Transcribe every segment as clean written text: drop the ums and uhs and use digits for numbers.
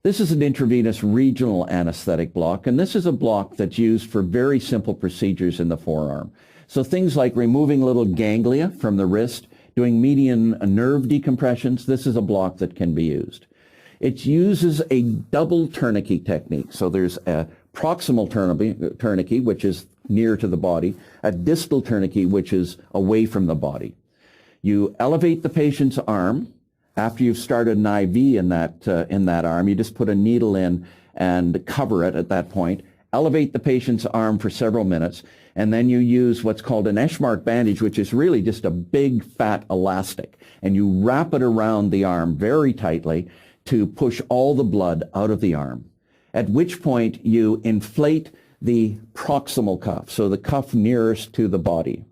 This is an intravenous regional anesthetic block, and this is a block that's used for very simple procedures in the forearm. So things like removing little ganglia from the wrist, doing median nerve decompressions, this is a block that can be used. It uses a double tourniquet technique. So there's a proximal tourniquet, which is near to the body, a distal tourniquet, which is away from the body. You elevate the patient's arm. After you've started an IV in that arm, you just put a needle in and cover it at that point. Elevate the patient's arm for several minutes, and then you use what's called an Eschmark bandage, which is really just a big fat elastic, and you wrap it around the arm very tightly to push all the blood out of the arm, at which point you inflate the proximal cuff, so the cuff nearest to the body.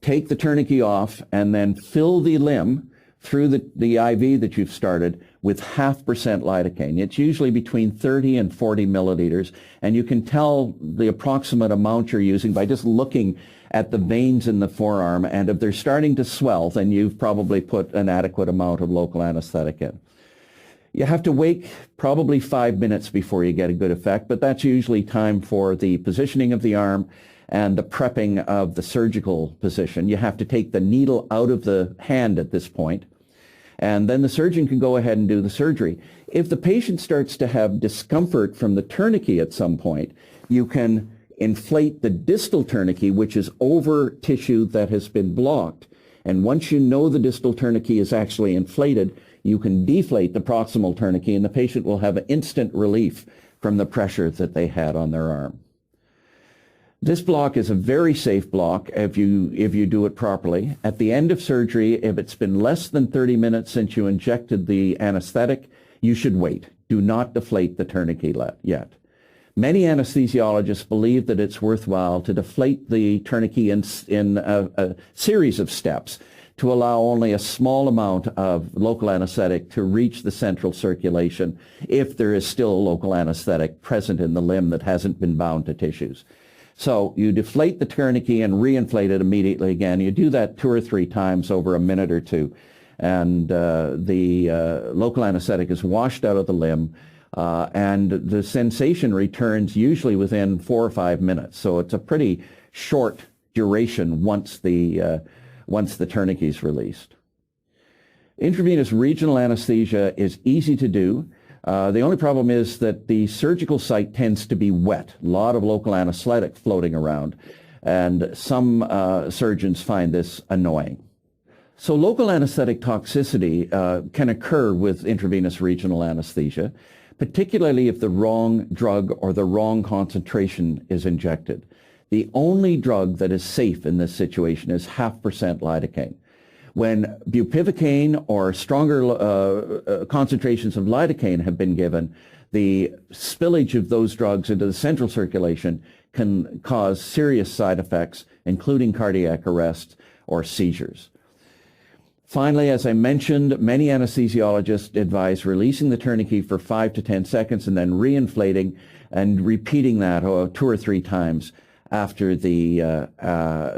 Take the tourniquet off and then fill the limb through the IV that you've started with 0.5% lidocaine. It's usually between 30 and 40 milliliters, and you can tell the approximate amount you're using by just looking at the veins in the forearm, and if they're starting to swell, then you've probably put an adequate amount of local anesthetic in. You have to wait probably 5 minutes before you get a good effect, but that's usually time for the positioning of the arm and the prepping of the surgical position. You have to take the needle out of the hand at this point, and then the surgeon can go ahead and do the surgery. If the patient starts to have discomfort from the tourniquet at some point, you can inflate the distal tourniquet, which is over tissue that has been blocked. And once you know the distal tourniquet is actually inflated, you can deflate the proximal tourniquet, and the patient will have instant relief from the pressure that they had on their arm. This block is a very safe block if you do it properly. At the end of surgery, if it's been less than 30 minutes since you injected the anesthetic, you should wait. Do not deflate the tourniquet yet. Many anesthesiologists believe that it's worthwhile to deflate the tourniquet in a series of steps to allow only a small amount of local anesthetic to reach the central circulation if there is still local anesthetic present in the limb that hasn't been bound to tissues. So you deflate the tourniquet and reinflate it immediately again. You do that 2 or 3 times over a minute or two, and the local anesthetic is washed out of the limb, and the sensation returns usually within 4 or 5 minutes. So it's a pretty short duration once the tourniquet is released. Intravenous regional anesthesia is easy to do. The only problem is that the surgical site tends to be wet, a lot of local anesthetic floating around, and some surgeons find this annoying. So local anesthetic toxicity can occur with intravenous regional anesthesia, particularly if the wrong drug or the wrong concentration is injected. The only drug that is safe in this situation is 0.5% lidocaine. When bupivacaine or stronger concentrations of lidocaine have been given, the spillage of those drugs into the central circulation can cause serious side effects, including cardiac arrest or seizures. Finally, as I mentioned, many anesthesiologists advise releasing the tourniquet for 5 to 10 seconds and then reinflating and repeating that 2 or 3 times after the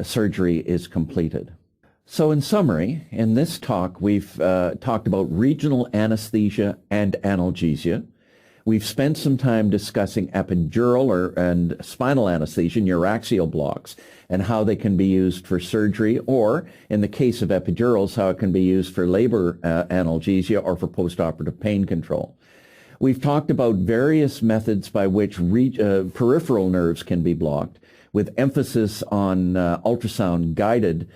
surgery is completed. So in summary, in this talk, we've talked about regional anesthesia and analgesia. We've spent some time discussing epidural and spinal anesthesia, neuraxial blocks, and how they can be used for surgery, or in the case of epidurals, how it can be used for labor analgesia or for postoperative pain control. We've talked about various methods by which peripheral nerves can be blocked, with emphasis on ultrasound-guided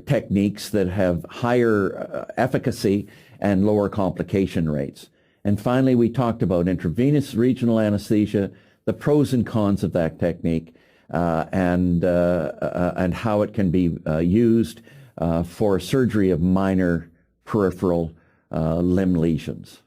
techniques that have higher efficacy and lower complication rates. And finally, we talked about intravenous regional anesthesia, the pros and cons of that technique, and how it can be used for surgery of minor peripheral limb lesions.